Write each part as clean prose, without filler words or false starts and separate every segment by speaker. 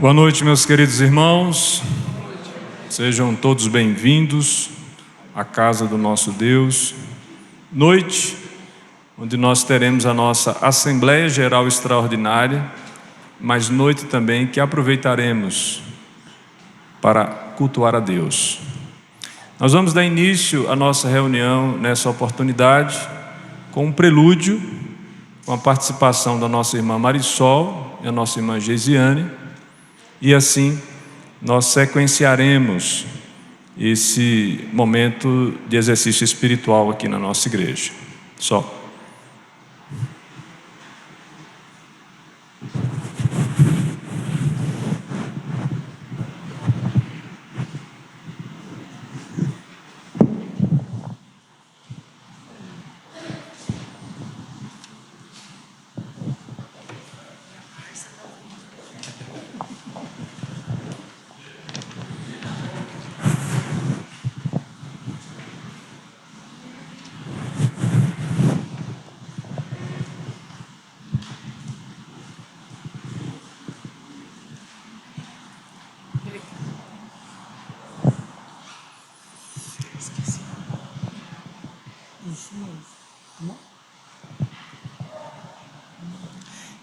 Speaker 1: Boa noite, meus queridos irmãos. Sejam todos bem-vindos à casa do nosso Deus. Noite onde nós teremos a nossa Assembleia Geral Extraordinária, mas noite também que aproveitaremos para cultuar a Deus. Nós vamos dar início à nossa reunião nessa oportunidade com um prelúdio, com a participação da nossa irmã Marisol e a nossa irmã Geisiane. E assim nós sequenciaremos esse momento de exercício espiritual aqui na nossa igreja. Só.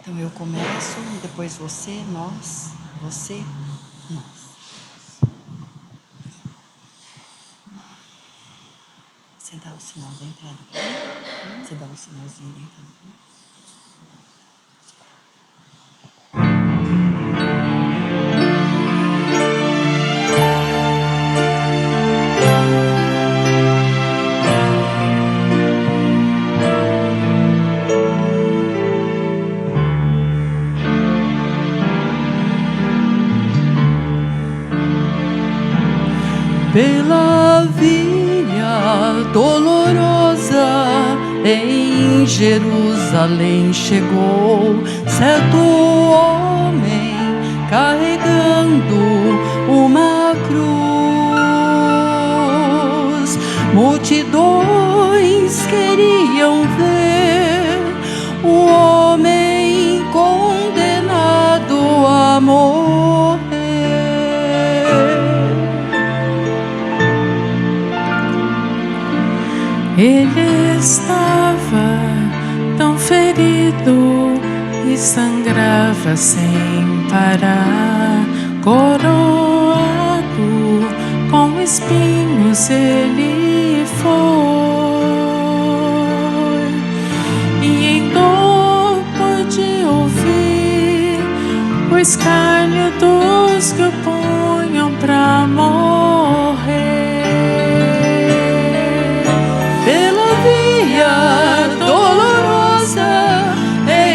Speaker 2: Então eu começo, depois você, nós, você, nós. Você dá o sinal da entrada. Você dá o sinalzinho da entrada.
Speaker 3: Pela via dolorosa em Jerusalém chegou certo homem carregando uma cruz. Multidões queriam ver o homem condenado a morrer. Ele estava tão ferido e sangrava sem parar, coroado com espinhos ele foi, e em dor pôde ouvir o escárnio dos que o punham pra morrer. Dolorosa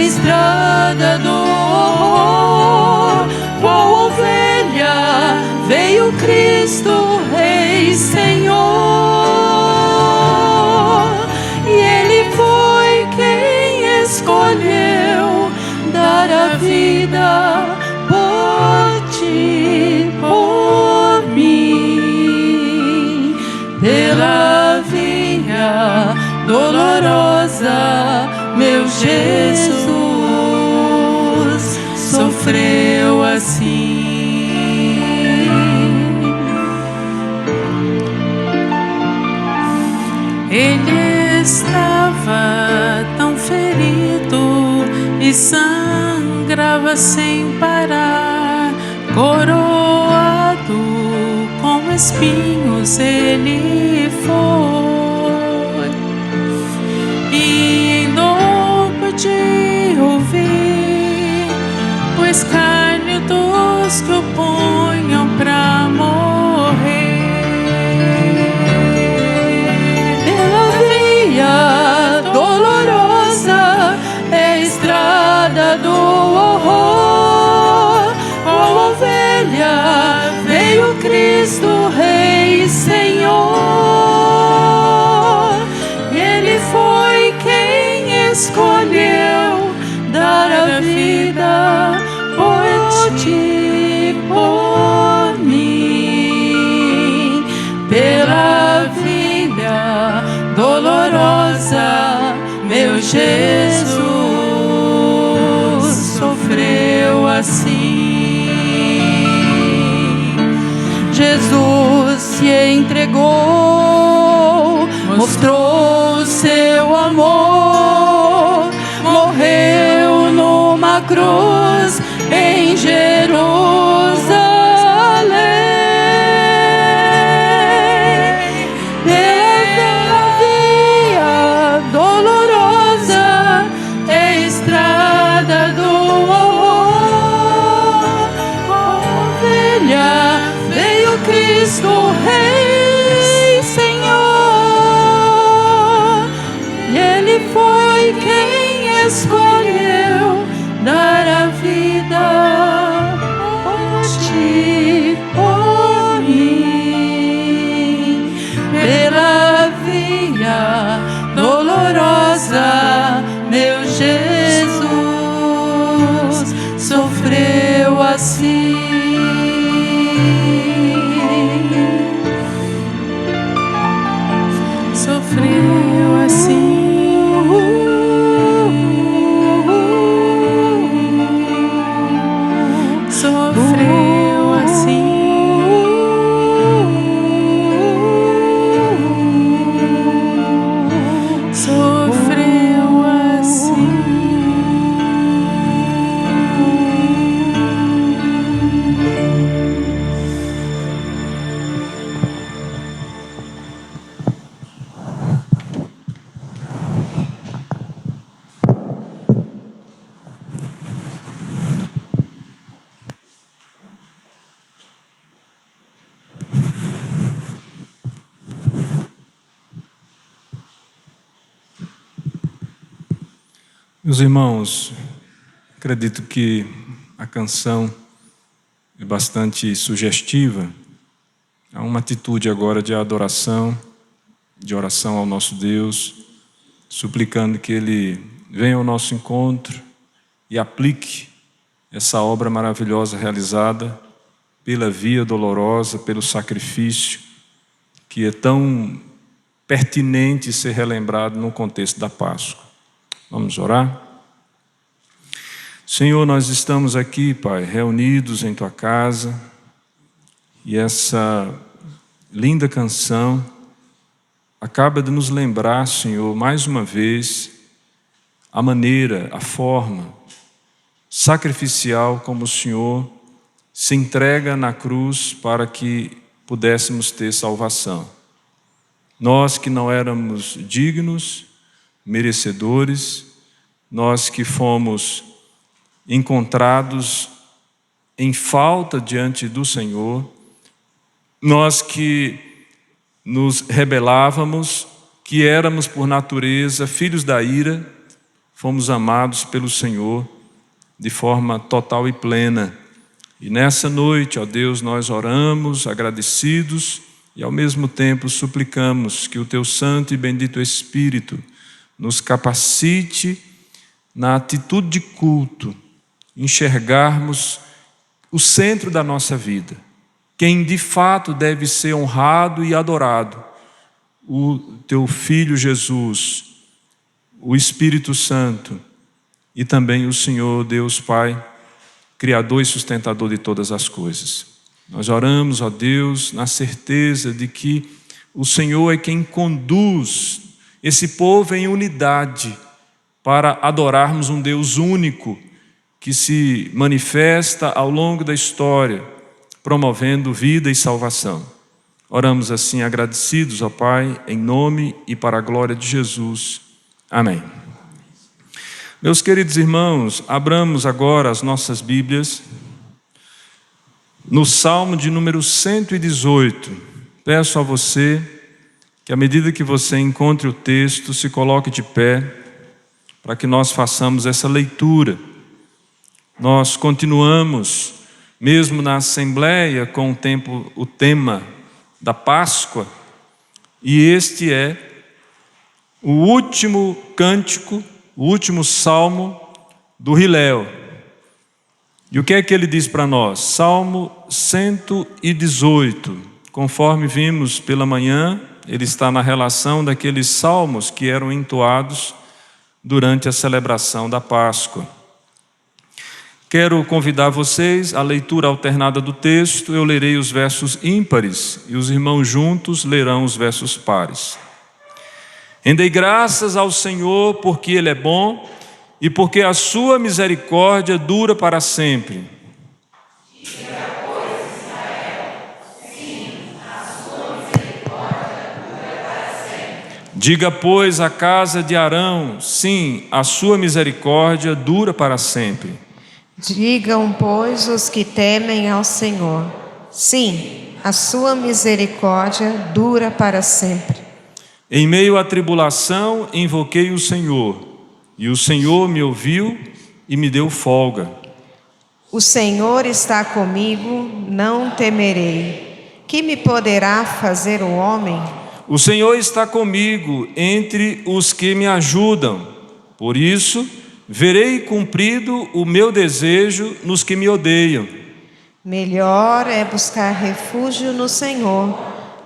Speaker 3: estrada do horror, qual ovelha veio Cristo Rei Senhor, e Ele foi quem escolheu dar a vida por ti, por mim, pela via dolorosa, meu Jesus sofreu assim. Ele estava tão ferido e sangrava sem parar, coroado com espinhos ele foi, e em dor pude ouvir o escárnio dos que o punham pra morrer. Pela via dolorosa é estrada do horror, qual ovelha veio Cristo Rei Senhor, e Ele foi quem escolheu dar a vida por ti, por mim, pela via dolorosa, meu Jesus sofreu assim. entregou, mostrou seu amor, morreu numa cruz em Jerusalém. Pela via dolorosa, estrada do horror, ovelha, veio Cristo Rei, Senhor, e Ele foi quem escolheu dar a vida por ti, por mim. Pela via dolorosa, meu Jesus sofreu assim. Sofreu assim. Sofreu assim. Sofreu assim.
Speaker 1: Meus irmãos, acredito que a canção é bastante sugestiva. Há uma atitude agora de adoração, de oração ao nosso Deus, suplicando que Ele venha ao nosso encontro e aplique essa obra maravilhosa realizada pela via dolorosa, pelo sacrifício, que é tão pertinente ser relembrado no contexto da Páscoa. Vamos orar? Senhor, nós estamos aqui, Pai, reunidos em Tua casa, e essa linda canção acaba de nos lembrar, Senhor, mais uma vez, a maneira, a forma sacrificial como o Senhor se entrega na cruz para que pudéssemos ter salvação. Nós que não éramos dignos, merecedores, nós que fomos encontrados em falta diante do Senhor, nós que nos rebelávamos, que éramos por natureza filhos da ira, fomos amados pelo Senhor de forma total e plena. E nessa noite, ó Deus, nós oramos agradecidos e ao mesmo tempo suplicamos que o Teu Santo e Bendito Espírito nos capacite na atitude de culto, enxergarmos o centro da nossa vida, quem de fato deve ser honrado e adorado, o Teu Filho Jesus, o Espírito Santo e também o Senhor Deus Pai, Criador e sustentador de todas as coisas. Nós oramos, ó Deus, na certeza de que o Senhor é quem conduz esse povo em unidade para adorarmos um Deus único que se manifesta ao longo da história, promovendo vida e salvação. Oramos assim agradecidos, ó Pai, em nome e para a glória de Jesus. Amém. Meus queridos irmãos, abramos agora as nossas Bíblias no Salmo de número 118. Peço a você que, à medida que você encontre o texto, se coloque de pé para que nós façamos essa leitura. Nós continuamos, mesmo na Assembleia, com o tema da Páscoa, e este é o último cântico, o último salmo do Hilel. E o que é que ele diz para nós? Salmo 118, conforme vimos pela manhã, ele está na relação daqueles salmos que eram entoados durante a celebração da Páscoa. Quero convidar vocês à leitura alternada do texto. Eu lerei os versos ímpares e os irmãos juntos lerão os versos pares. Rendei graças ao Senhor porque Ele é bom e porque a sua misericórdia dura para sempre. Diga, pois, à casa de Arão, sim, a sua misericórdia dura para sempre.
Speaker 4: Digam, pois, os que temem ao Senhor, sim, a sua misericórdia dura para sempre.
Speaker 1: Em meio à tribulação, invoquei o Senhor, e o Senhor me ouviu e me deu folga.
Speaker 4: O Senhor está comigo, não temerei. Que me poderá fazer o homem?
Speaker 1: O Senhor está comigo entre os que me ajudam. Por isso, verei cumprido o meu desejo nos que me odeiam.
Speaker 4: Melhor é buscar refúgio no Senhor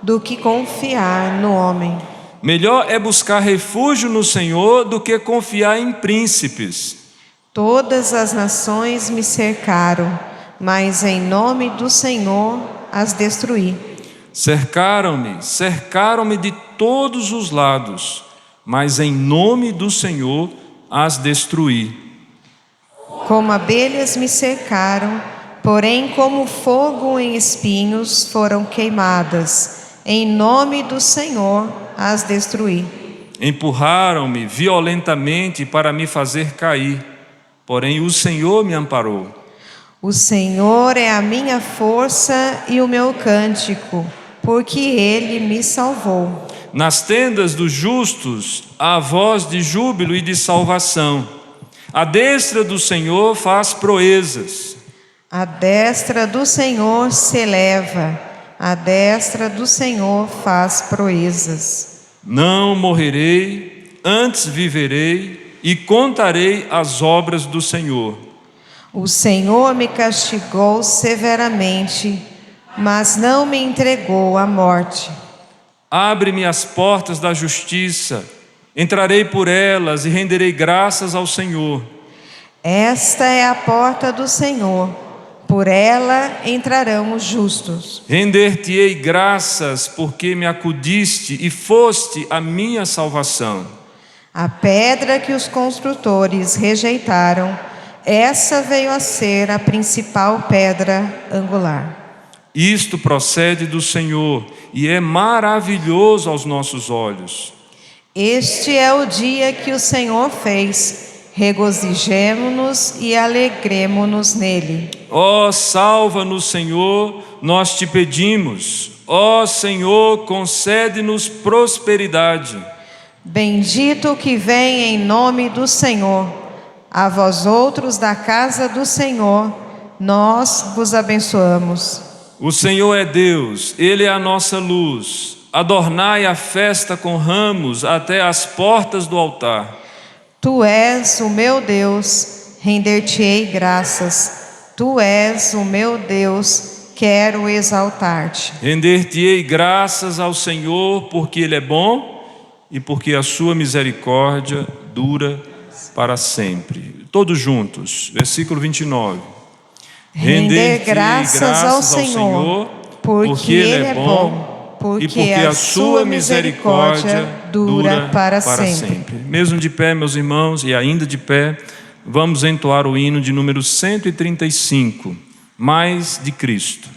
Speaker 4: do que confiar no homem.
Speaker 1: Melhor é buscar refúgio no Senhor do que confiar em príncipes.
Speaker 4: Todas as nações me cercaram, mas em nome do Senhor as destruí. Cercaram-me de todos os lados, mas em nome do Senhor as destruí. Como abelhas me cercaram, porém como fogo em espinhos foram queimadas. Em nome do Senhor as destruí.
Speaker 1: Empurraram-me violentamente para me fazer cair, porém o Senhor me amparou.
Speaker 4: O Senhor é a minha força e o meu cântico, porque Ele me salvou.
Speaker 1: Nas tendas dos justos há voz de júbilo e de salvação. A destra do Senhor faz proezas.
Speaker 4: A destra do Senhor se eleva, a destra do Senhor faz proezas.
Speaker 1: Não morrerei, antes viverei e contarei as obras do Senhor.
Speaker 4: O Senhor me castigou severamente, mas não me entregou à morte.
Speaker 1: Abre-me as portas da justiça, entrarei por elas e renderei graças ao Senhor.
Speaker 4: Esta é a porta do Senhor, por ela entrarão os justos.
Speaker 1: Render-te-ei graças porque me acudiste e foste a minha salvação.
Speaker 4: A pedra que os construtores rejeitaram, essa veio a ser a principal pedra angular.
Speaker 1: Isto procede do Senhor e é maravilhoso aos nossos olhos.
Speaker 4: Este é o dia que o Senhor fez, regozijemo-nos e alegremo-nos nele.
Speaker 1: Ó, salva-nos, Senhor, nós te pedimos. Ó Senhor, concede-nos prosperidade.
Speaker 4: Bendito o que vem em nome do Senhor. A vós outros da casa do Senhor, nós vos abençoamos.
Speaker 1: O Senhor é Deus, Ele é a nossa luz. Adornai a festa com ramos até as portas do altar.
Speaker 4: Tu és o meu Deus, render-te-ei graças. Tu és o meu Deus, quero exaltar-te.
Speaker 1: Render-te-ei graças ao Senhor, porque Ele é bom e porque a sua misericórdia dura para sempre. Todos juntos, versículo 29.
Speaker 4: Render graças ao Senhor, porque Ele é bom, porque a sua misericórdia dura para sempre.
Speaker 1: Mesmo de pé, meus irmãos, e ainda de pé, vamos entoar o hino de número 135, Mais de Cristo.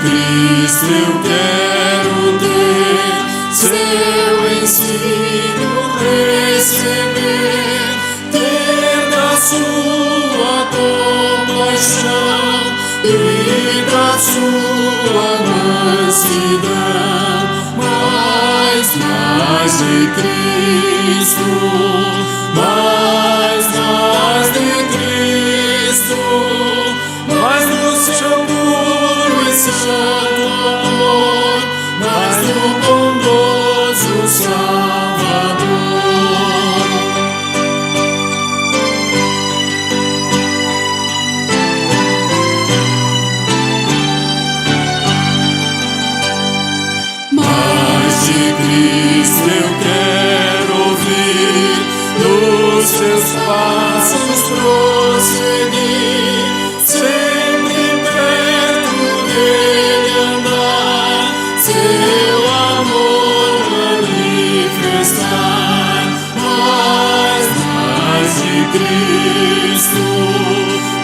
Speaker 5: Cristo eu quero ter, seu ensino receber, ter da sua compaixão e da sua mansidão, mais de Cristo, mais de Cristo, mais do seu puro ensino. santo amor, mais do bondoso Salvador. Mais de Cristo eu quero ouvir, nos seus passos prosseguir, sempre perto dele andar, seu amor manifestar. Mais de Cristo,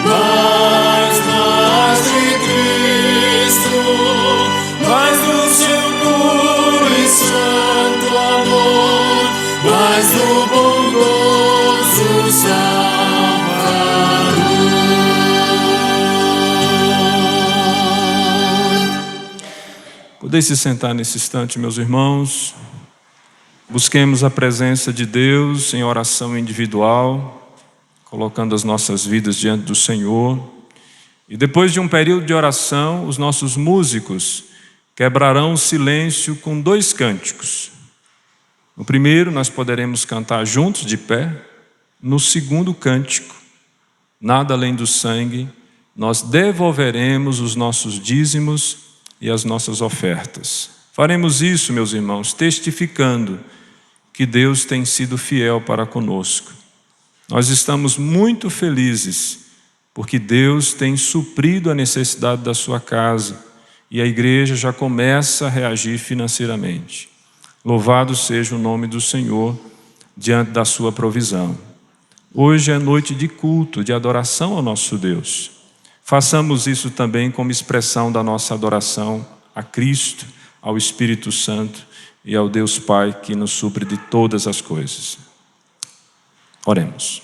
Speaker 5: mais de Cristo, mais do seu puro e santo amor, mais do bondoso Salvador.
Speaker 1: Podeis se sentar nesse instante, meus irmãos. Busquemos a presença de Deus em oração individual, colocando as nossas vidas diante do Senhor. E depois de um período de oração, os nossos músicos quebrarão o silêncio com 2 cânticos. No primeiro, nós poderemos cantar juntos, de pé. No segundo cântico, nada além do sangue, nós devolveremos os nossos dízimos e as nossas ofertas. Faremos isso, meus irmãos, testificando que Deus tem sido fiel para conosco. Nós estamos muito felizes porque Deus tem suprido a necessidade da sua casa e a igreja já começa a reagir financeiramente. Louvado seja o nome do Senhor diante da sua provisão. Hoje é noite de culto, de adoração ao nosso Deus. Façamos isso também como expressão da nossa adoração a Cristo, ao Espírito Santo e ao Deus Pai que nos supre de todas as coisas. Oremos.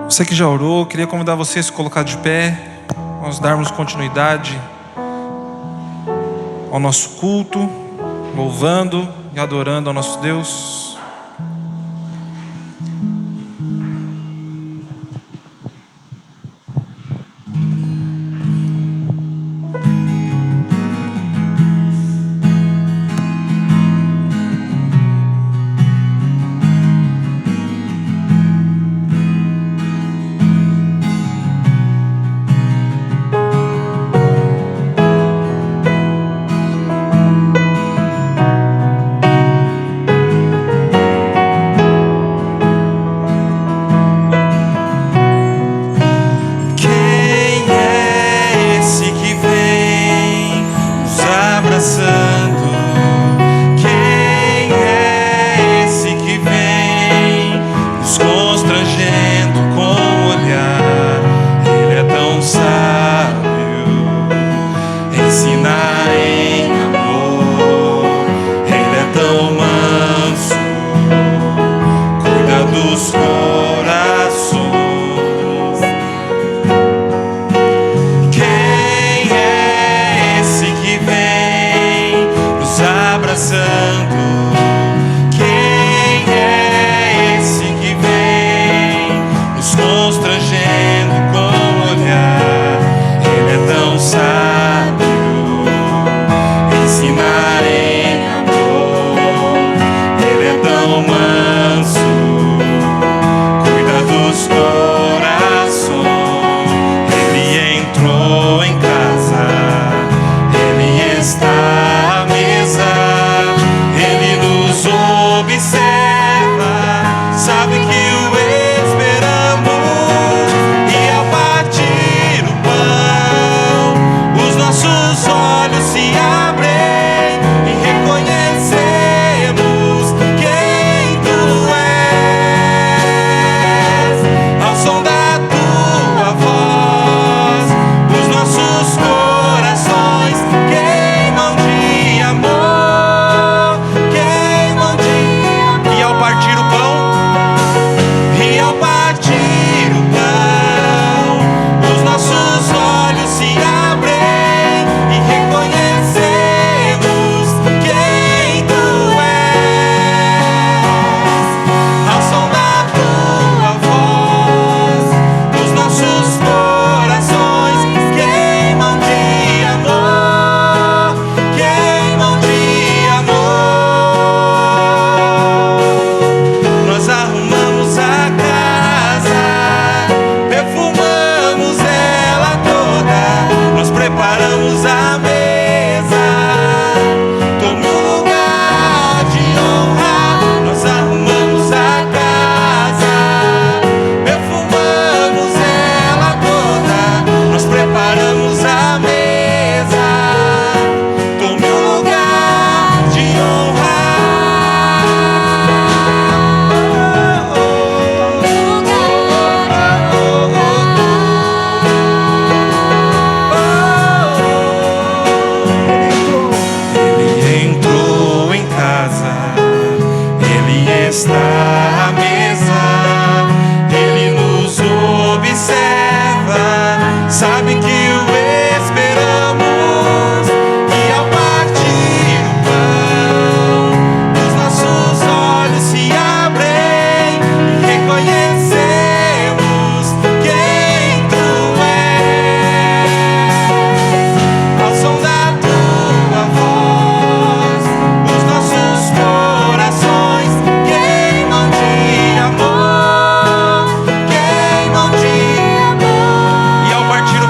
Speaker 6: Você que já orou, queria convidar você a se colocar de pé, nós darmos continuidade ao nosso culto, louvando e adorando ao nosso Deus. está à mesa, Ele nos observa, sabe que o esperamos, e ao partir o pão, os nossos olhos se abrem e reconhecemos quem Tu és. Ao som da Tua voz, os nossos corações queimam de amor, queimam de amor. E ao partir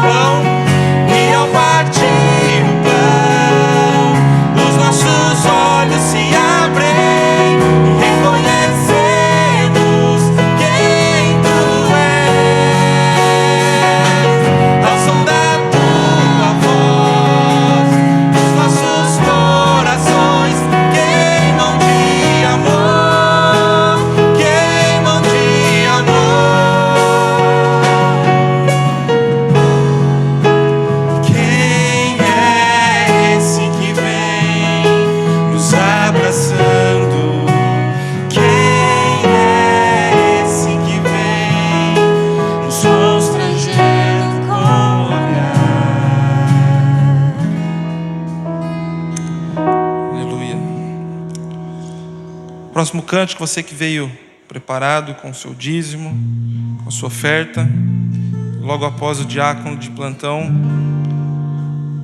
Speaker 6: o pão, os nossos olhos se abrem e reconhecemos quem Tu és. Ao som da Tua voz, os nossos corações queimam de amor, queimam de amor. Quem é esse que vem nos abraçando? Quem é esse que vem nos constrangendo com o olhar? Aleluia. Próximo cântico, você que veio preparado com o seu dízimo, com a sua oferta, logo após o diácono de plantão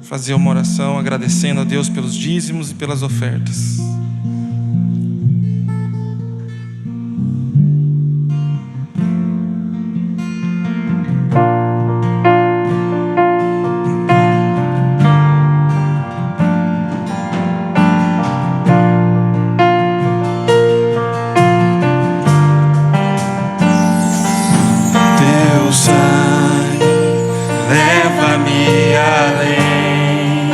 Speaker 6: fazer uma oração agradecendo a Deus pelos dízimos e pelas ofertas. Teu sangue leva-me além,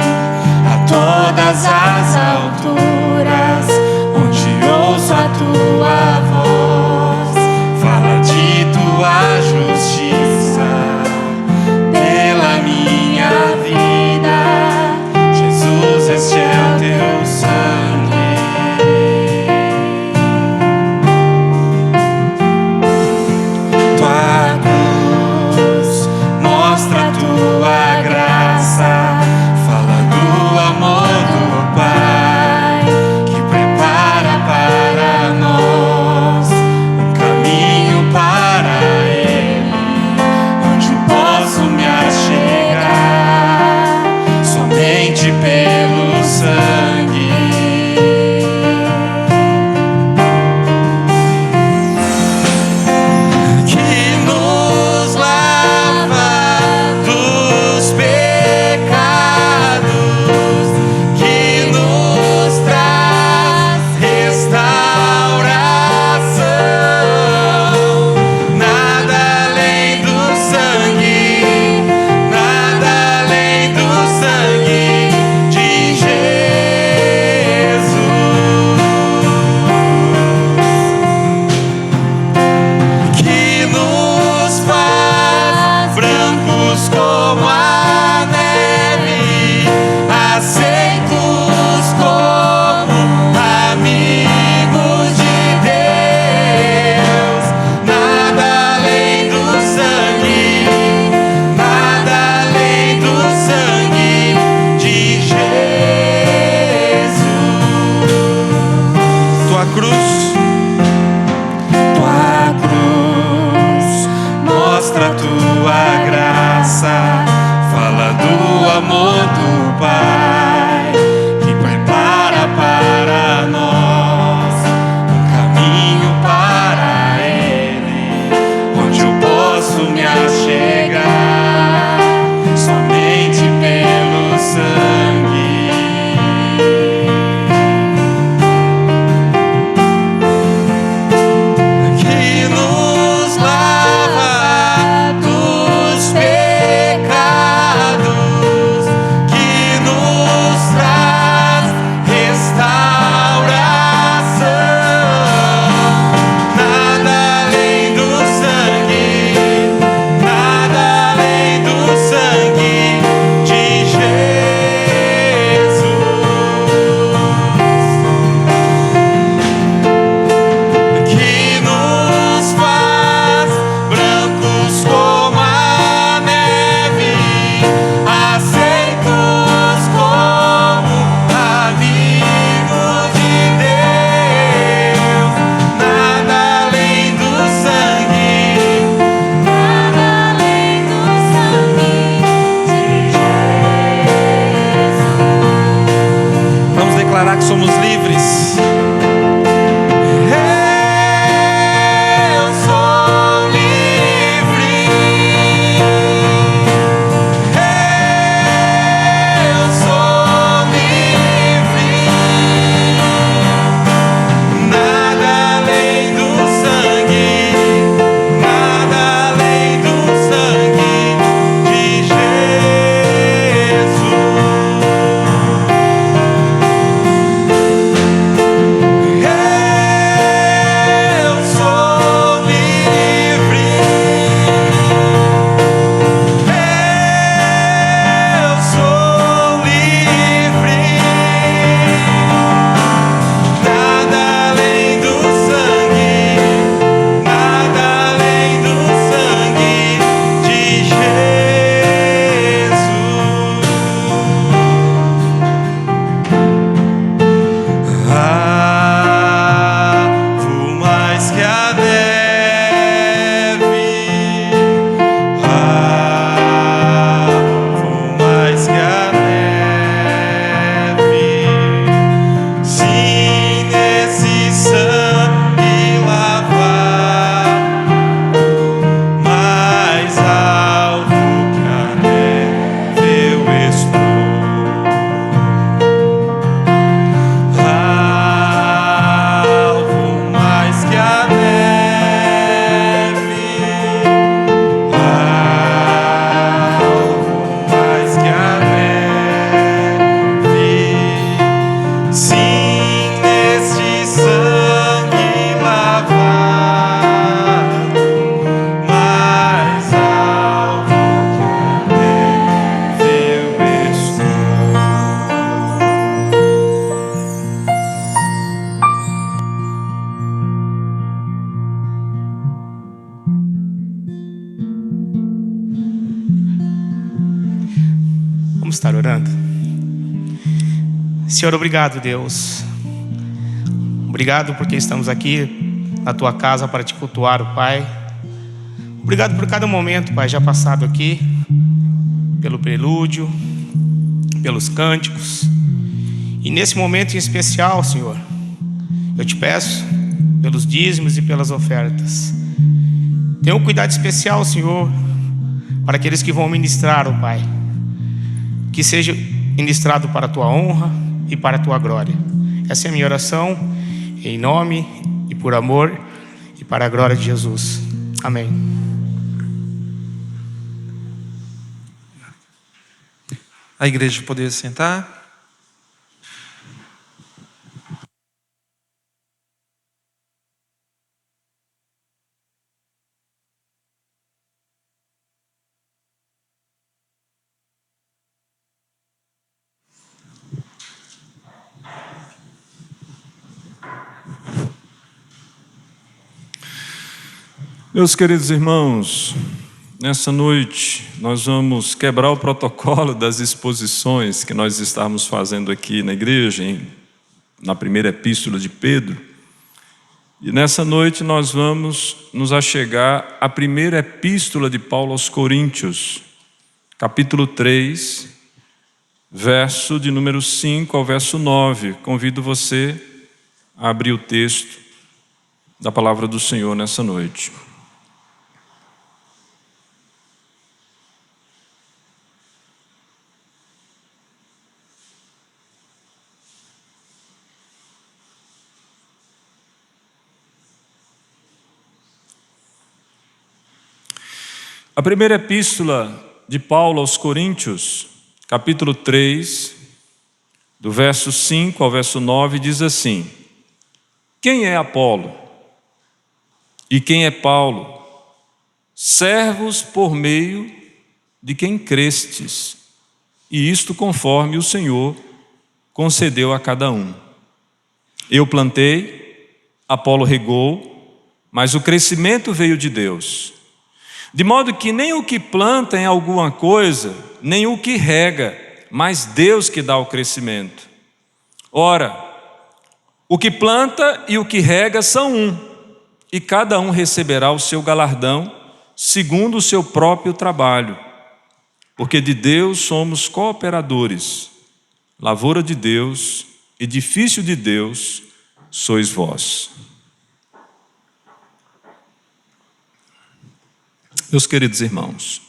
Speaker 6: a todas as alturas, onde ouço a Tua voz, fala de Tua justiça pela minha vida. Jesus, este é o Teu sangue. Tua cruz mostra a Tua graça, fala do amor do Pai, que prepara para nós um caminho para Ele, onde posso me achegar somente pelo sangue. Que nos lava dos pecados, que nos traz restauração. Nada além do sangue, nada além do sangue de Jesus. Que nos faz brancos como a neve, aceitos como amigos de Deus. Nada além do sangue, nada além do sangue de Jesus. Tua cruz mostra a Tua graça, fala do amor do Pai, que prepara para nós um caminho para Ele, onde eu posso me achegar somente pelo sangue.
Speaker 7: estar orando? Senhor, obrigado, Deus. Obrigado porque estamos aqui na Tua casa para Te cultuar, o Pai. Obrigado por cada momento, Pai, já passado aqui, pelo prelúdio, pelos cânticos. E nesse momento em especial, Senhor, eu Te peço pelos dízimos e pelas ofertas. Tenha um cuidado especial, Senhor, para aqueles que vão ministrar, ó Pai. Que seja ministrado para a Tua honra e para a Tua glória. Essa é a minha oração, em nome e por amor e para a glória de Jesus. Amém.
Speaker 6: A igreja poder sentar.
Speaker 1: Meus queridos irmãos, nessa noite nós vamos quebrar o protocolo das exposições que nós estávamos fazendo aqui na igreja, na primeira epístola de Pedro. E nessa noite nós vamos nos achegar à primeira epístola de Paulo aos Coríntios, capítulo 3, verso de número 5 ao verso 9. Convido você a abrir o texto da palavra do Senhor nessa noite. A primeira epístola de Paulo aos Coríntios, capítulo 3, do verso 5 ao verso 9, diz assim: quem é Apolo? E quem é Paulo? Servos por meio de quem crestes, e isto conforme o Senhor concedeu a cada um. Eu plantei, Apolo regou, mas o crescimento veio de Deus. De modo que nem o que planta em alguma coisa, nem o que rega, mas Deus que dá o crescimento. Ora, o que planta e o que rega são um, e cada um receberá o seu galardão, segundo o seu próprio trabalho. Porque de Deus somos cooperadores, lavoura de Deus, edifício de Deus, sois vós. Meus queridos irmãos,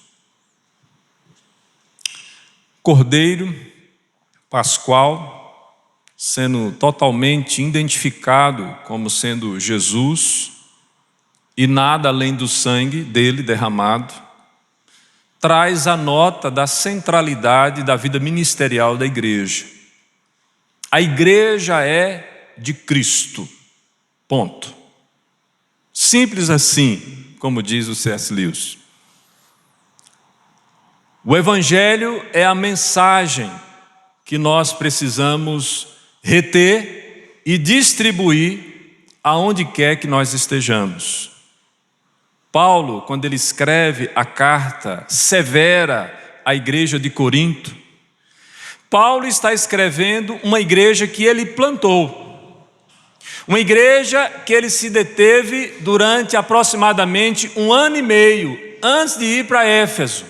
Speaker 1: Cordeiro Pascual, sendo totalmente identificado como sendo Jesus, e nada além do sangue dele derramado, traz a nota da centralidade da vida ministerial da igreja. A igreja é de Cristo, ponto. Simples assim, como diz o C.S. Lewis. O Evangelho é a mensagem que nós precisamos reter e distribuir aonde quer que nós estejamos. Paulo, quando ele escreve a carta severa à igreja de Corinto, Paulo está escrevendo uma igreja que ele plantou. Uma igreja que ele se deteve durante aproximadamente 1 ano e meio antes de ir para Éfeso.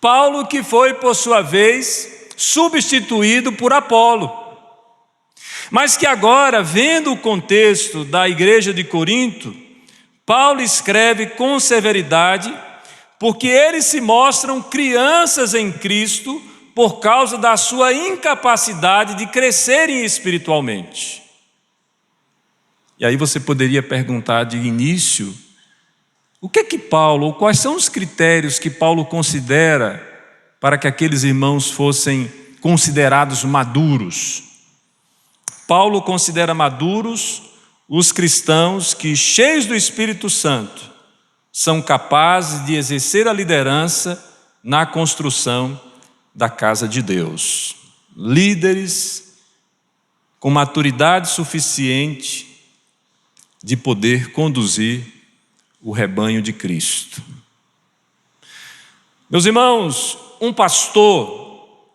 Speaker 1: Paulo que foi, por sua vez, substituído por Apolo. Mas que agora, vendo o contexto da igreja de Corinto, Paulo escreve com severidade, porque eles se mostram crianças em Cristo por causa da sua incapacidade de crescerem espiritualmente. E aí você poderia perguntar de início, o que é que Paulo, ou quais são os critérios que Paulo considera para que aqueles irmãos fossem considerados maduros? Paulo considera maduros os cristãos que, cheios do Espírito Santo, são capazes de exercer a liderança na construção da casa de Deus. Líderes com maturidade suficiente de poder conduzir o rebanho de Cristo. Meus irmãos, um pastor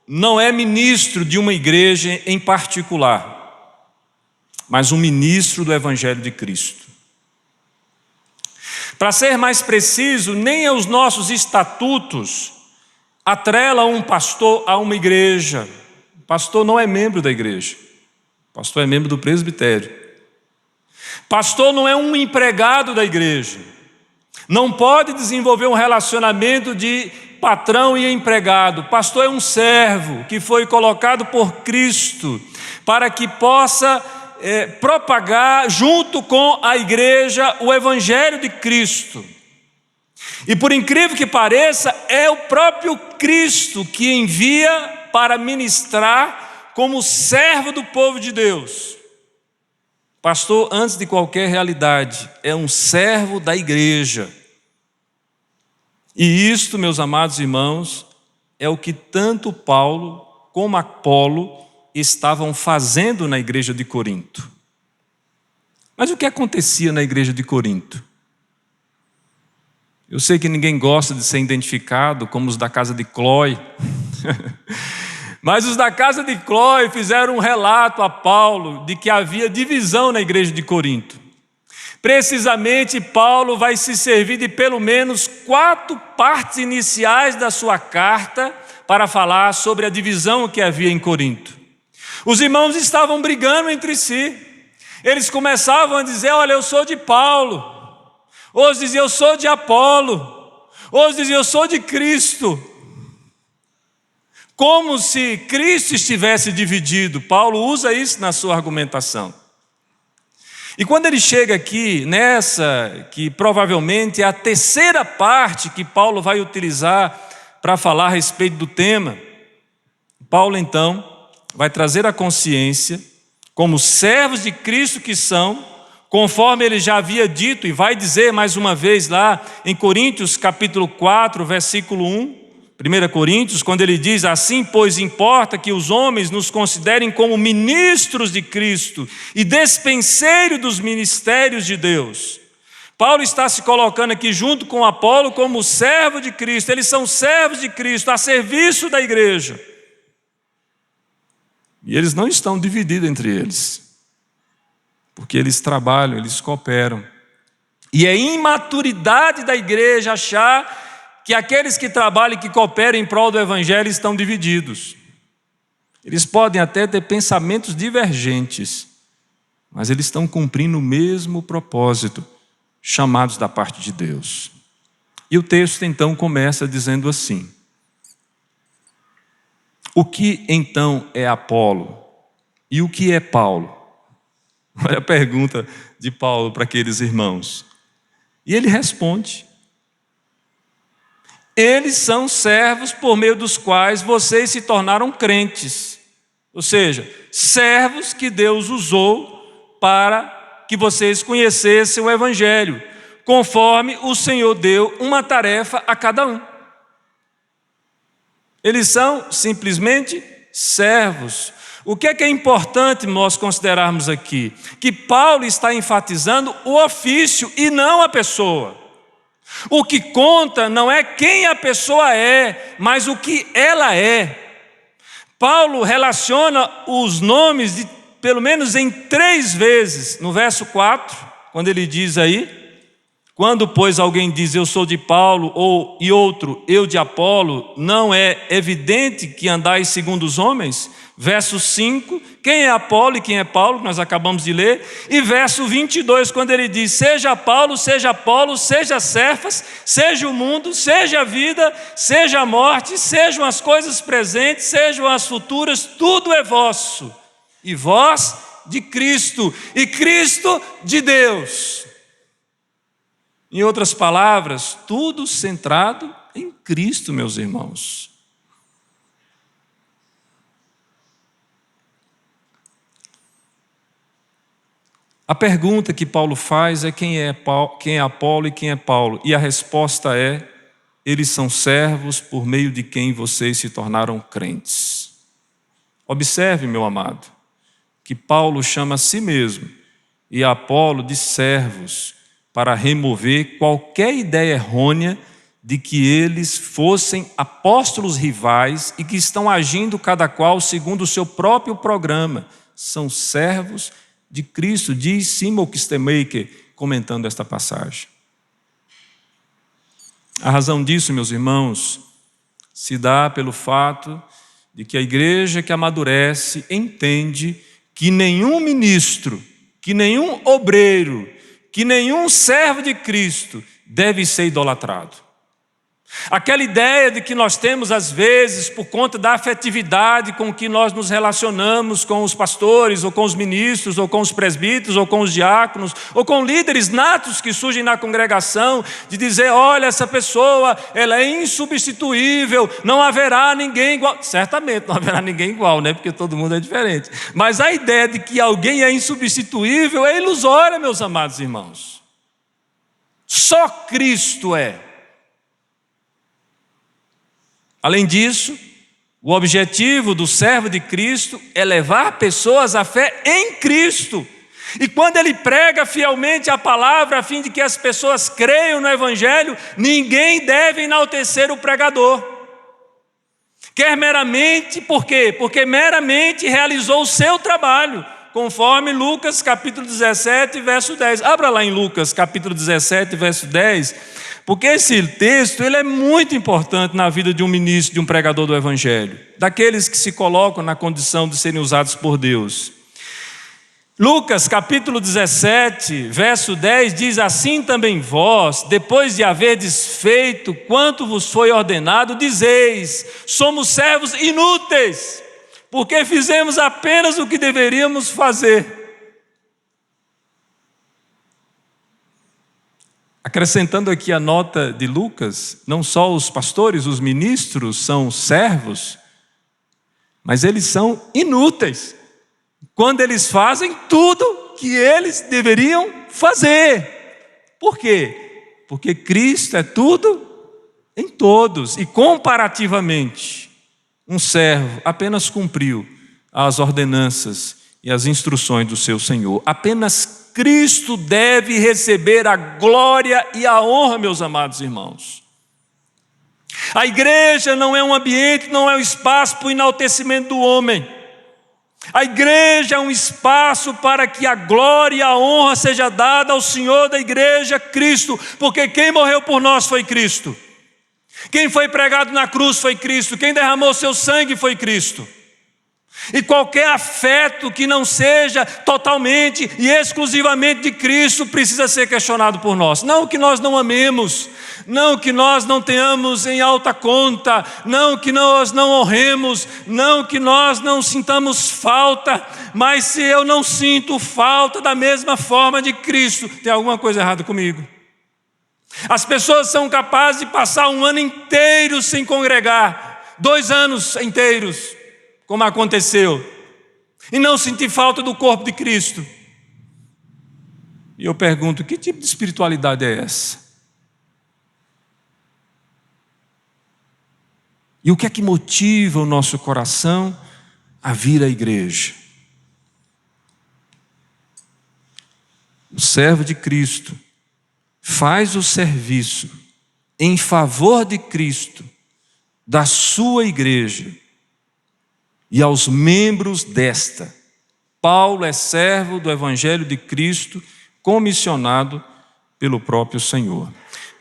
Speaker 1: não é ministro de uma igreja em particular, mas um ministro do Evangelho de Cristo. Para ser mais preciso, nem os nossos estatutos atrelam um pastor a uma igreja. O pastor não é membro da igreja. O pastor é membro do presbitério. Pastor não é um empregado da igreja. Não pode desenvolver um relacionamento de patrão e empregado. Pastor é um servo que foi colocado por Cristo para que possa propagar junto com a igreja o Evangelho de Cristo. E por incrível que pareça, é o próprio Cristo que envia para ministrar como servo do povo de Deus. Pastor, antes de qualquer realidade, é um servo da igreja. E isto, meus amados irmãos, é o que tanto Paulo como Apolo estavam fazendo na igreja de Corinto. Mas o que acontecia na igreja de Corinto? Eu sei que ninguém gosta de ser identificado como os da casa de Cloé, mas os da casa de Cloé fizeram um relato a Paulo de que havia divisão na igreja de Corinto. Precisamente, Paulo vai se servir de pelo menos 4 partes iniciais da sua carta para falar sobre a divisão que havia em Corinto. Os irmãos estavam brigando entre si. Eles começavam a dizer: olha, eu sou de Paulo. Outros diziam: eu sou de Apolo. Outros diziam: eu sou de Cristo. Como se Cristo estivesse dividido. Paulo usa isso na sua argumentação. E quando ele chega aqui, nessa, que provavelmente é a terceira parte que Paulo vai utilizar para falar a respeito do tema, Paulo então vai trazer a consciência, como servos de Cristo que são, conforme ele já havia dito, e vai dizer mais uma vez lá em Coríntios capítulo 4, versículo 1, 1 Coríntios, quando ele diz: assim, pois, importa que os homens nos considerem como ministros de Cristo e despenseiro dos ministérios de Deus. Paulo está se colocando aqui junto com Apolo como servo de Cristo. Eles são servos de Cristo, a serviço da igreja. E eles não estão divididos entre eles, porque eles trabalham, eles cooperam. E é imaturidade da igreja achar que aqueles que trabalham e que cooperam em prol do Evangelho estão divididos. Eles podem até ter pensamentos divergentes, mas eles estão cumprindo o mesmo propósito, chamados da parte de Deus. E o texto então começa dizendo assim: o que então é Apolo? E o que é Paulo? Olha a pergunta de Paulo para aqueles irmãos. E ele responde: eles são servos por meio dos quais vocês se tornaram crentes. Ou seja, servos que Deus usou para que vocês conhecessem o Evangelho, conforme o Senhor deu uma tarefa a cada um. Eles são simplesmente servos. O que é importante nós considerarmos aqui? Que Paulo está enfatizando o ofício e não a pessoa. O que conta não é quem a pessoa é, mas o que ela é. Paulo relaciona os nomes de pelo menos em 3 vezes. No verso 4, quando ele diz aí: quando, pois, alguém diz eu sou de Paulo, e outro eu de Apolo, não é evidente que andais segundo os homens? Verso 5, quem é Apolo e quem é Paulo, que nós acabamos de ler. E verso 22, quando ele diz: seja Paulo, seja Apolo, seja Cefas, seja o mundo, seja a vida, seja a morte, sejam as coisas presentes, sejam as futuras, tudo é vosso. E vós de Cristo, e Cristo de Deus. Em outras palavras, tudo centrado em Cristo, meus irmãos. A pergunta que Paulo faz é quem é Apolo e quem é Paulo. E a resposta é: eles são servos por meio de quem vocês se tornaram crentes. Observe, meu amado, que Paulo chama a si mesmo e a Apolo de servos para remover qualquer ideia errônea de que eles fossem apóstolos rivais e que estão agindo cada qual segundo o seu próprio programa. São servos de Cristo, diz Simon Kistemaker, comentando esta passagem. A razão disso, meus irmãos, se dá pelo fato de que a igreja que amadurece entende que nenhum ministro, que nenhum obreiro, que nenhum servo de Cristo deve ser idolatrado. Aquela ideia de que nós temos às vezes, por conta da afetividade com que nós nos relacionamos com os pastores, ou com os ministros, ou com os presbíteros, ou com os diáconos, ou com líderes natos que surgem na congregação, de dizer, olha, essa pessoa, ela é insubstituível, não haverá ninguém igual. Certamente não haverá ninguém igual, né? Porque todo mundo é diferente. Mas a ideia de que alguém é insubstituível é ilusória, meus amados irmãos. Só Cristo é. Além disso, o objetivo do servo de Cristo é levar pessoas à fé em Cristo. E quando ele prega fielmente a palavra, a fim de que as pessoas creiam no Evangelho, ninguém deve enaltecer o pregador. Quer meramente, por quê? Porque meramente realizou o seu trabalho, conforme Lucas capítulo 17, verso 10. Abra lá em Lucas capítulo 17, verso 10. Porque esse texto ele é muito importante na vida de um ministro, de um pregador do Evangelho, daqueles que se colocam na condição de serem usados por Deus. Lucas capítulo 17, verso 10 diz, assim também vós, depois de haverdes feito quanto vos foi ordenado, dizeis, somos servos inúteis, porque fizemos apenas o que deveríamos fazer. Acrescentando aqui a nota de Lucas, não só os pastores, os ministros são servos, mas eles são inúteis, quando eles fazem tudo que eles deveriam fazer. Por quê? Porque Cristo é tudo em todos, e comparativamente, um servo apenas cumpriu as ordenanças e as instruções do seu Senhor. Apenas Cristo deve receber a glória e a honra, meus amados irmãos. A igreja não é um ambiente, não é um espaço para o enaltecimento do homem. A igreja é um espaço para que a glória e a honra seja dada ao Senhor da igreja, Cristo, porque quem morreu por nós foi Cristo. Quem foi pregado na cruz foi Cristo. Quem derramou seu sangue foi Cristo. E qualquer afeto que não seja totalmente e exclusivamente de Cristo precisa ser questionado por nós. Não que nós não amemos, não que nós não tenhamos em alta conta, não que nós não honremos, não que nós não sintamos falta, mas se eu não sinto falta da mesma forma de Cristo, tem alguma coisa errada comigo. As pessoas são capazes de passar um ano inteiro sem congregar, 2 anos inteiros, como aconteceu, e não sentir falta do corpo de Cristo. E eu pergunto, que tipo de espiritualidade é essa? E o que é que motiva o nosso coração a vir à igreja? O servo de Cristo faz o serviço em favor de Cristo, da sua igreja, e aos membros desta. Paulo é servo do Evangelho de Cristo, comissionado pelo próprio Senhor.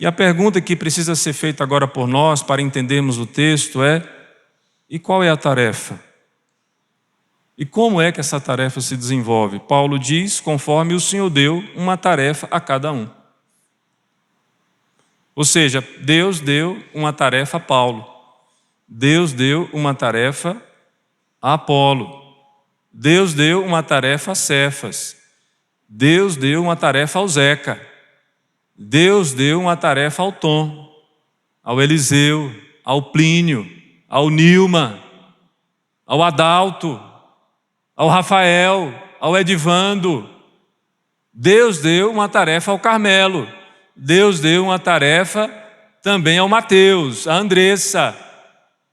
Speaker 1: E a pergunta que precisa ser feita agora por nós, para entendermos o texto, é: e qual é a tarefa? E como é que essa tarefa se desenvolve? Paulo diz, conforme o Senhor deu uma tarefa a cada um. Ou seja, Deus deu uma tarefa a Paulo. Deus deu uma tarefa a Apolo. Deus deu uma tarefa a Cefas. Deus deu uma tarefa ao Zeca. Deus deu uma tarefa ao Tom, ao Eliseu, ao Plínio, ao Nilma, ao Adalto, ao Rafael, ao Edivando. Deus deu uma tarefa ao Carmelo. Deus deu uma tarefa também ao Mateus, a Andressa,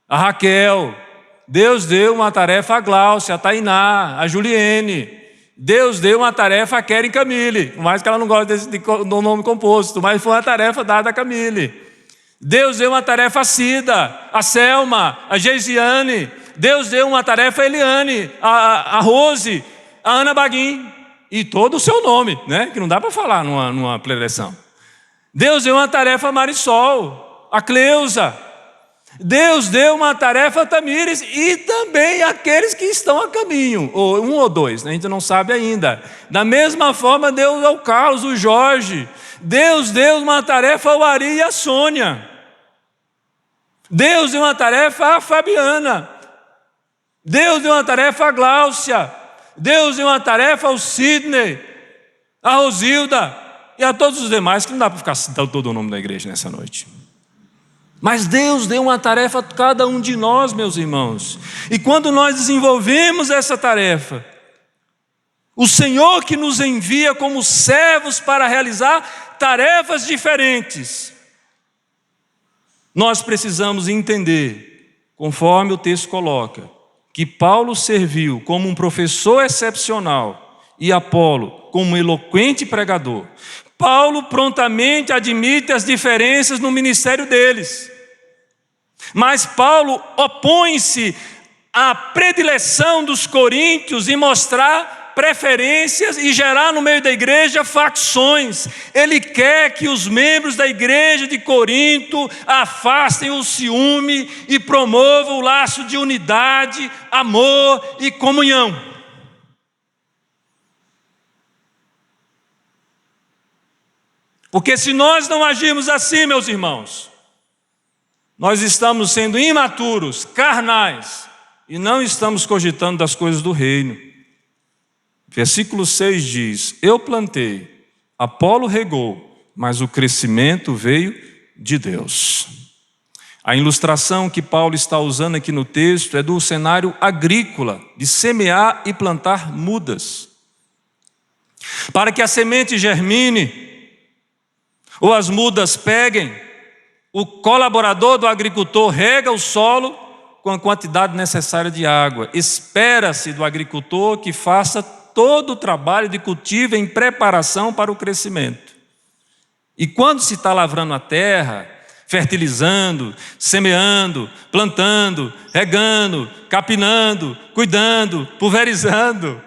Speaker 1: a Raquel. Deus deu uma tarefa a Glaucia, a Tainá, a Juliene. Deus deu uma tarefa a Keren Camille, por mais que ela não goste do nome composto, mas foi uma tarefa dada a Camille. Deus deu uma tarefa a Cida, a Selma, a Geisiane. Deus deu uma tarefa a Eliane, a Rose, a Ana Baguim. E todo o seu nome, né? Que não dá para falar numa preleção. Deus deu uma tarefa a Marisol, a Cleusa. Deus deu uma tarefa a Tamires e também aqueles que estão a caminho, ou um ou dois, né? A gente não sabe ainda. Da mesma forma, Deus ao Carlos, o Jorge. Deus deu uma tarefa ao Ari e a Sônia. Deus deu uma tarefa à Fabiana. Deus deu uma tarefa à Gláucia. Deus deu uma tarefa ao Sidney, a Rosilda e a todos os demais, que não dá para ficar citando todo o nome da igreja nessa noite. Mas Deus deu uma tarefa a cada um de nós, meus irmãos. E quando nós desenvolvemos essa tarefa, o Senhor que nos envia como servos para realizar tarefas diferentes, nós precisamos entender, conforme o texto coloca, que Paulo serviu como um professor excepcional e Apolo como um eloquente pregador. Paulo prontamente admite as diferenças no ministério deles. Mas Paulo opõe-se à predileção dos coríntios em mostrar preferências e gerar no meio da igreja facções. Ele quer que os membros da igreja de Corinto afastem o ciúme e promovam o laço de unidade, amor e comunhão. Porque se nós não agirmos assim, meus irmãos, nós estamos sendo imaturos, carnais, e não estamos cogitando das coisas do reino. Versículo 6 diz: eu plantei, Apolo regou, mas o crescimento veio de Deus. A ilustração que Paulo está usando aqui no texto é do cenário agrícola, de semear e plantar mudas. Para que a semente germine, ou as mudas peguem, o colaborador do agricultor rega o solo com a quantidade necessária de água. Espera-se do agricultor que faça todo o trabalho de cultivo em preparação para o crescimento. E quando se está lavrando a terra, fertilizando, semeando, plantando, regando, capinando, cuidando, pulverizando,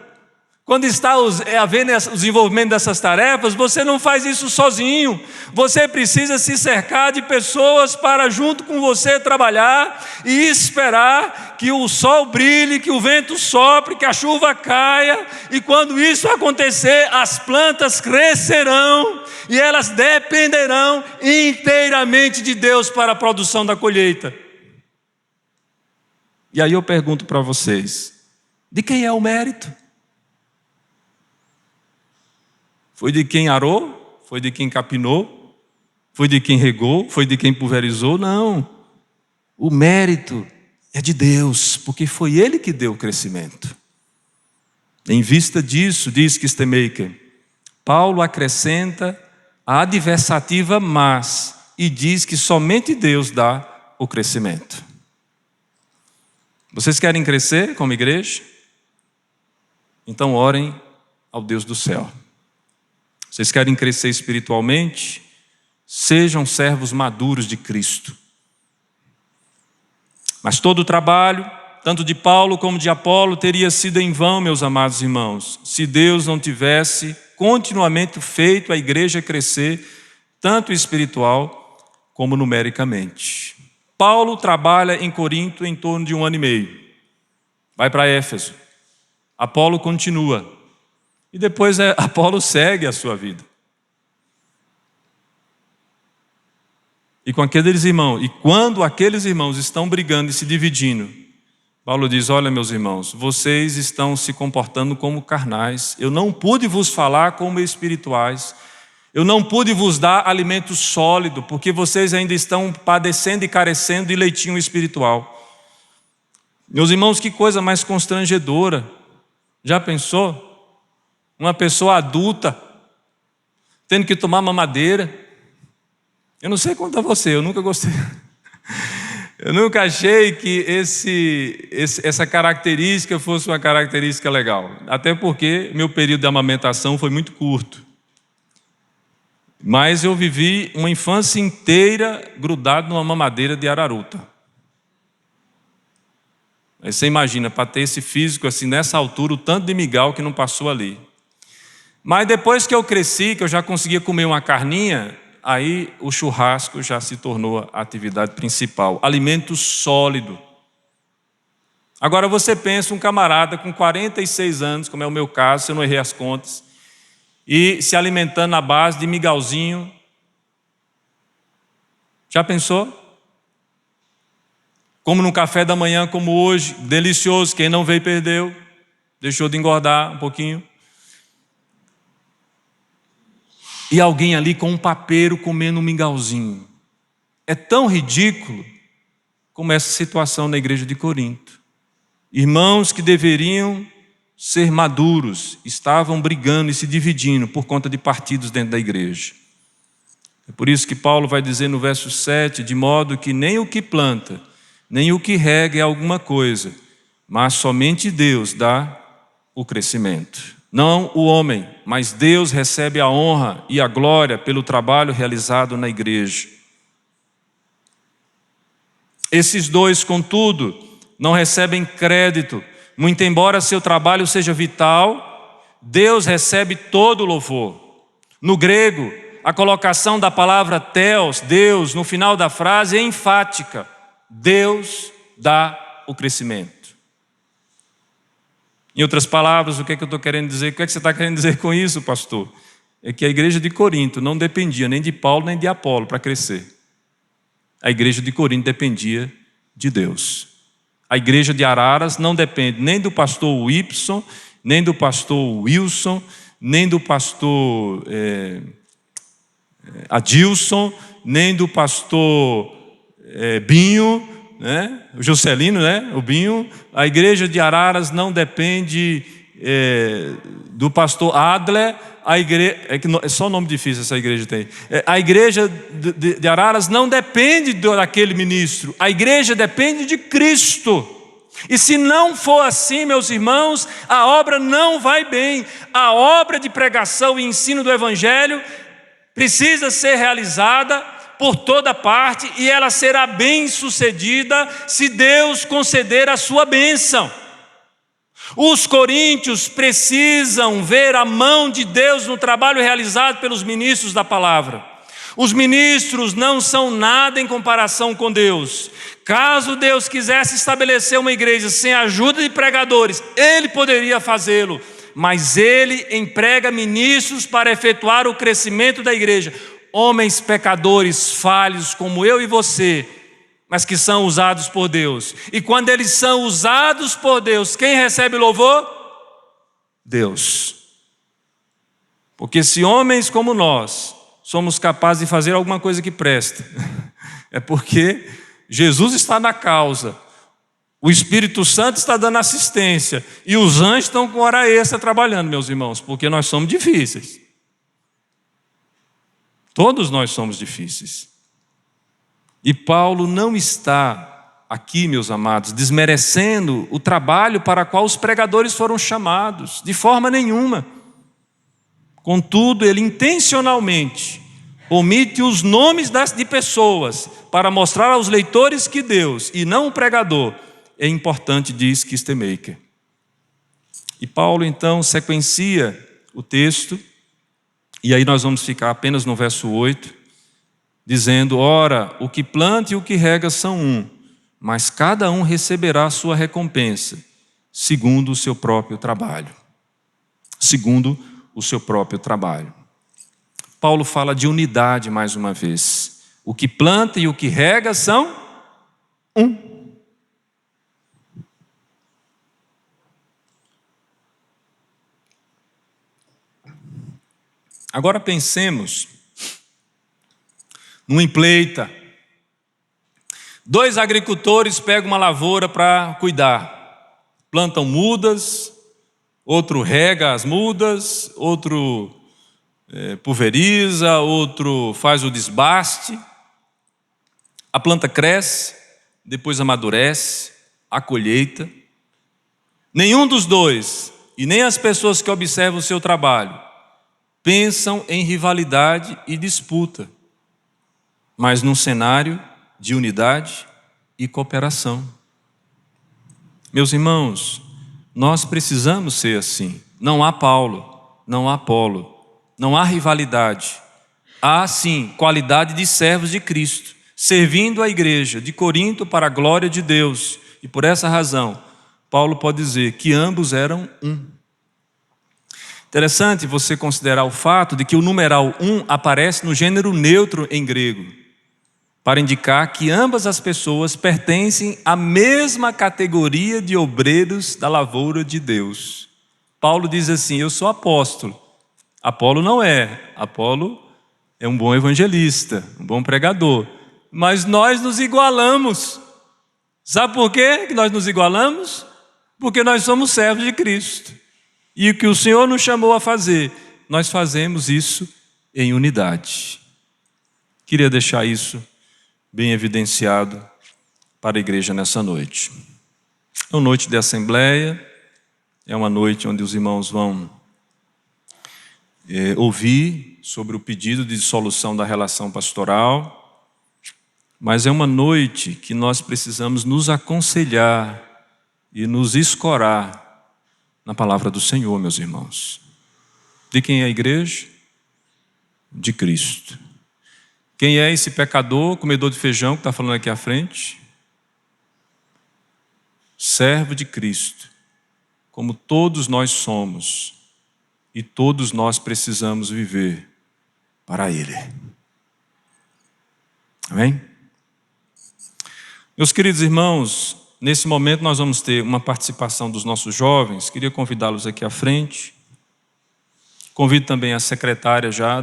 Speaker 1: quando está havendo o desenvolvimento dessas tarefas, você não faz isso sozinho. Você precisa se cercar de pessoas para junto com você trabalhar e esperar que o sol brilhe, que o vento sopre, que a chuva caia. E quando isso acontecer, as plantas crescerão e elas dependerão inteiramente de Deus para a produção da colheita. E aí eu pergunto para vocês, de quem é o mérito? Foi de quem arou? Foi de quem capinou? Foi de quem regou? Foi de quem pulverizou? Não. O mérito é de Deus, porque foi Ele que deu o crescimento. Em vista disso, diz Kistemaker, Paulo acrescenta a adversativa mas e diz que somente Deus dá o crescimento. Vocês querem crescer como igreja? Então orem ao Deus do céu. Vocês querem crescer espiritualmente? Sejam servos maduros de Cristo. Mas todo o trabalho, tanto de Paulo como de Apolo, teria sido em vão, meus amados irmãos, se Deus não tivesse continuamente feito a igreja crescer, tanto espiritual como numericamente. Paulo trabalha em Corinto em torno de 1 ano e meio. Vai para Éfeso. Apolo continua. E depois Apolo segue a sua vida. E com aqueles irmãos, e quando aqueles irmãos estão brigando e se dividindo, Paulo diz: olha, meus irmãos, vocês estão se comportando como carnais. Eu não pude vos falar como espirituais. Eu não pude vos dar alimento sólido, porque vocês ainda estão padecendo e carecendo de leitinho espiritual. Meus irmãos, que coisa mais constrangedora. Já pensou? Uma pessoa adulta tendo que tomar mamadeira. Eu não sei quanto a você, eu nunca gostei. Eu nunca achei que essa característica fosse uma característica legal. Até porque meu período de amamentação foi muito curto. Mas eu vivi uma infância inteira grudado numa mamadeira de araruta. Aí você imagina, para ter esse físico assim, nessa altura, o tanto de migal que não passou ali. Mas depois que eu cresci, que eu já conseguia comer uma carninha, aí o churrasco já se tornou a atividade principal. Alimento sólido. Agora você pensa um camarada com 46 anos, como é o meu caso, se eu não errei as contas, e se alimentando à base de migalzinho. Já pensou? Como no café da manhã, como hoje, delicioso, quem não veio perdeu, deixou de engordar um pouquinho. E alguém ali com um papeiro comendo um mingauzinho. É tão ridículo como essa situação na igreja de Corinto. Irmãos que deveriam ser maduros, estavam brigando e se dividindo por conta de partidos dentro da igreja. É por isso que Paulo vai dizer no verso 7, de modo que nem o que planta, nem o que rega é alguma coisa, mas somente Deus dá o crescimento. Não o homem, mas Deus recebe a honra e a glória pelo trabalho realizado na igreja. Esses dois, contudo, não recebem crédito. Muito embora seu trabalho seja vital, Deus recebe todo o louvor. No grego, a colocação da palavra theos, Deus, no final da frase é enfática. Deus dá o crescimento. Em outras palavras, o que é que eu estou querendo dizer? O que é que você está querendo dizer com isso, pastor? É que a igreja de Corinto não dependia nem de Paulo nem de Apolo para crescer. A igreja de Corinto dependia de Deus. A igreja de Araras não depende nem do pastor Whipson, nem do pastor Wilson, nem do pastor Adilson, nem do pastor Binho, né? O Juscelino, né? O Binho. A igreja de Araras não depende do pastor Adler. A igreja, é só nome difícil essa igreja tem. A igreja de Araras não depende daquele ministro. A igreja depende de Cristo. E se não for assim, meus irmãos, a obra não vai bem. A obra de pregação e ensino do Evangelho precisa ser realizada por toda parte, e ela será bem sucedida se Deus conceder a sua bênção. Os coríntios precisam ver a mão de Deus no trabalho realizado pelos ministros da palavra. Os ministros não são nada em comparação com Deus. Caso Deus quisesse estabelecer uma igreja sem a ajuda de pregadores, Ele poderia fazê-lo, mas Ele emprega ministros para efetuar o crescimento da igreja. Homens pecadores, falhos como eu e você, mas que são usados por Deus. E quando eles são usados por Deus, quem recebe louvor? Deus. Porque se homens como nós somos capazes de fazer alguma coisa que presta, é porque Jesus está na causa, o Espírito Santo está dando assistência, e os anjos estão com hora extra trabalhando, meus irmãos, porque nós somos difíceis. Todos nós somos difíceis. E Paulo não está aqui, meus amados, desmerecendo o trabalho para o qual os pregadores foram chamados, de forma nenhuma. Contudo, ele intencionalmente omite os nomes de pessoas para mostrar aos leitores que Deus, e não o pregador, é importante, diz Kistemaker. E Paulo então sequencia o texto, e aí nós vamos ficar apenas no verso 8, dizendo: ora, o que planta e o que rega são um, mas cada um receberá a sua recompensa, segundo o seu próprio trabalho. Segundo o seu próprio trabalho. Paulo fala de unidade mais uma vez. O que planta e o que rega são um. Agora pensemos numa empleita. 2 agricultores pegam uma lavoura para cuidar. Plantam mudas, outro rega as mudas, outro pulveriza, outro faz o desbaste. A planta cresce, depois amadurece, a colheita. Nenhum dos dois, e nem as pessoas que observam o seu trabalho, pensam em rivalidade e disputa, mas num cenário de unidade e cooperação. Meus irmãos, nós precisamos ser assim. Não há Paulo, não há Apolo, não há rivalidade. Há, sim, qualidade de servos de Cristo, servindo a igreja de Corinto para a glória de Deus. E por essa razão, Paulo pode dizer que ambos eram um. Interessante você considerar o fato de que o numeral 1 aparece no gênero neutro em grego, para indicar que ambas as pessoas pertencem à mesma categoria de obreiros da lavoura de Deus. Paulo diz assim: eu sou apóstolo. Apolo não é. Apolo é um bom evangelista, um bom pregador. Mas nós nos igualamos. Sabe por quê que nós nos igualamos? Porque nós somos servos de Cristo. E o que o Senhor nos chamou a fazer, nós fazemos isso em unidade. Queria deixar isso bem evidenciado para a igreja nessa noite. É uma noite de assembleia, é uma noite onde os irmãos vão ouvir sobre o pedido de dissolução da relação pastoral, mas é uma noite que nós precisamos nos aconselhar e nos escorar na palavra do Senhor, meus irmãos. De quem é a igreja? De Cristo. Quem é esse pecador, comedor de feijão que está falando aqui à frente? Servo de Cristo, como todos nós somos, e todos nós precisamos viver para Ele. Amém? Meus queridos irmãos, nesse momento nós vamos ter uma participação dos nossos jovens. Queria convidá-los aqui à frente. Convido também a secretária já,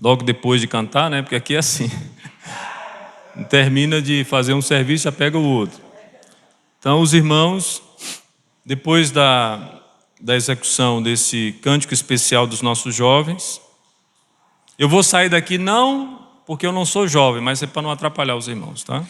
Speaker 1: logo depois de cantar, né? Porque aqui é assim. Termina de fazer um serviço, já pega o outro. Então os irmãos, depois da execução desse cântico especial dos nossos jovens, eu vou sair daqui não porque eu não sou jovem, mas é para não atrapalhar os irmãos, tá?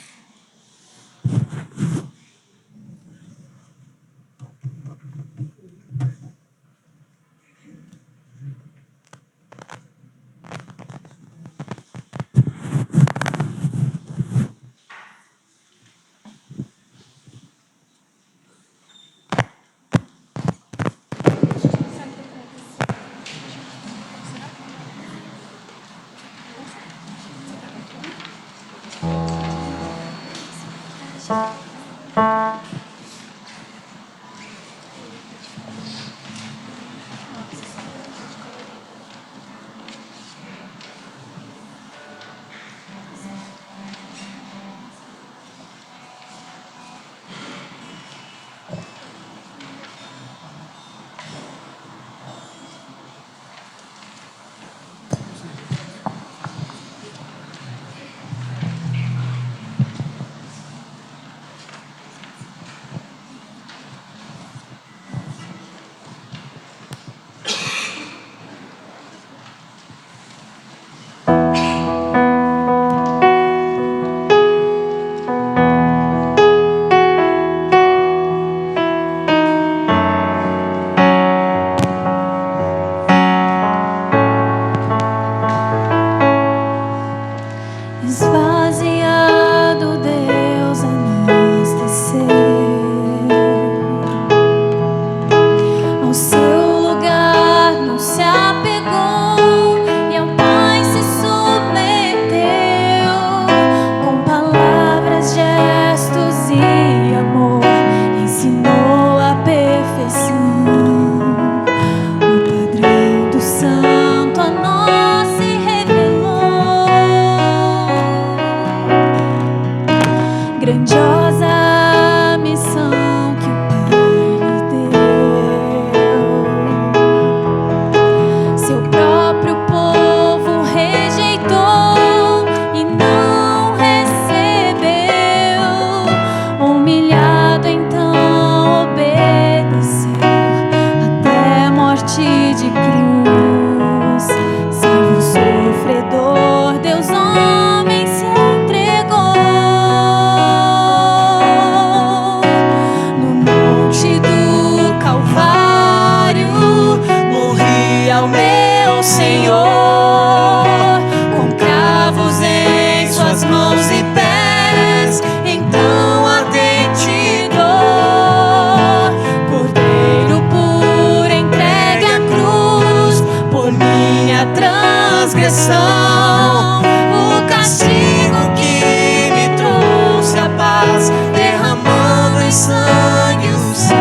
Speaker 5: transgressão. O castigo que me trouxe a paz, derramando em sangue o seu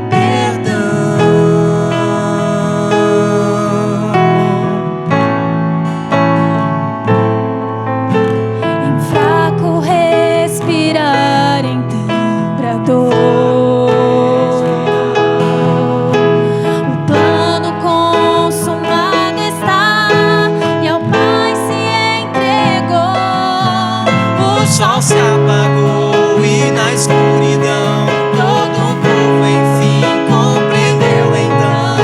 Speaker 5: perdão.
Speaker 8: Em fraco respirar, em temblador, o plano consumado está e ao Pai se entregou.
Speaker 5: O sol se apagou e na escuridão todo o povo enfim compreendeu então.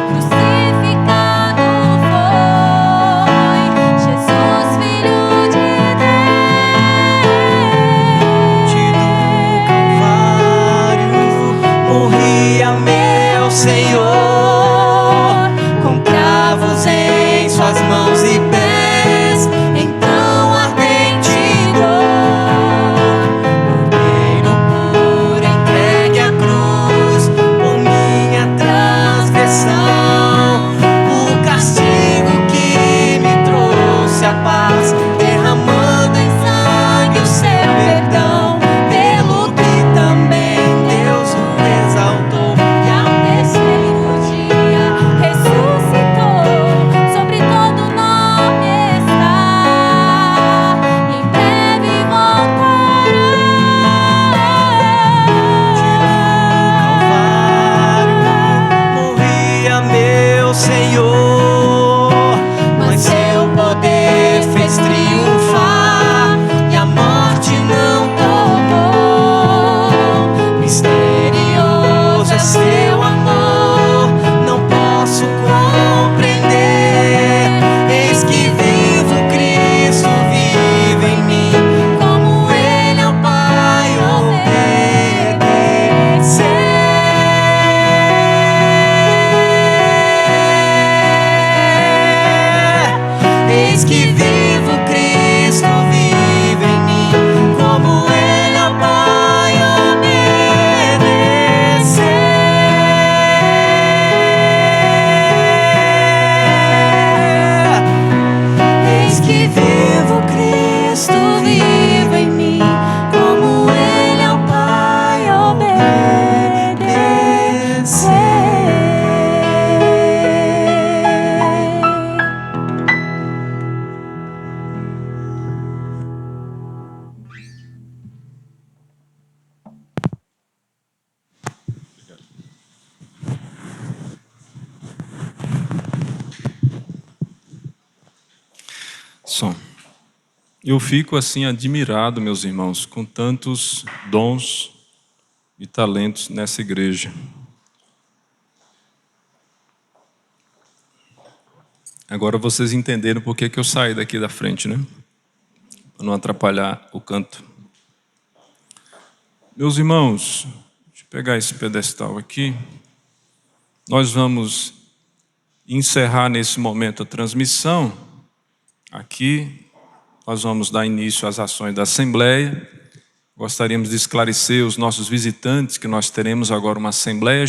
Speaker 8: Crucificado foi Jesus, Filho de
Speaker 5: Do Calvário morria meu Senhor, com cravos em suas mãos e pés, então ardente dor. Cordeiro puro entregue à cruz por minha transgressão. O castigo que me trouxe a paz, derramando em sangue o seu perdão. Pelo que também Deus o exaltou
Speaker 8: e ao terceiro dia ressuscitou. Sobre todo nome está e em breve voltará.
Speaker 5: morria meu Senhor, mas seu poder fez triunfar e a morte não tomou. Misterioso é seu amor, não posso compreender. Eis que vivo, Cristo vive em mim, como Ele ao Pai obedecer. Eis que vivo, Cristo vive em mim, como Ele ao Pai obedecer. Eis que vivo, Cristo vive em mim, como Ele ao Pai obedecer.
Speaker 1: Som. Eu fico assim admirado, meus irmãos, com tantos dons e talentos nessa igreja. Agora vocês entenderam por que eu saí daqui da frente, né? Para não atrapalhar o canto. Meus irmãos, deixa eu pegar esse pedestal aqui. Nós vamos encerrar nesse momento a transmissão. Aqui nós vamos dar início às ações da Assembleia. Gostaríamos de esclarecer os nossos visitantes que nós teremos agora uma Assembleia Geral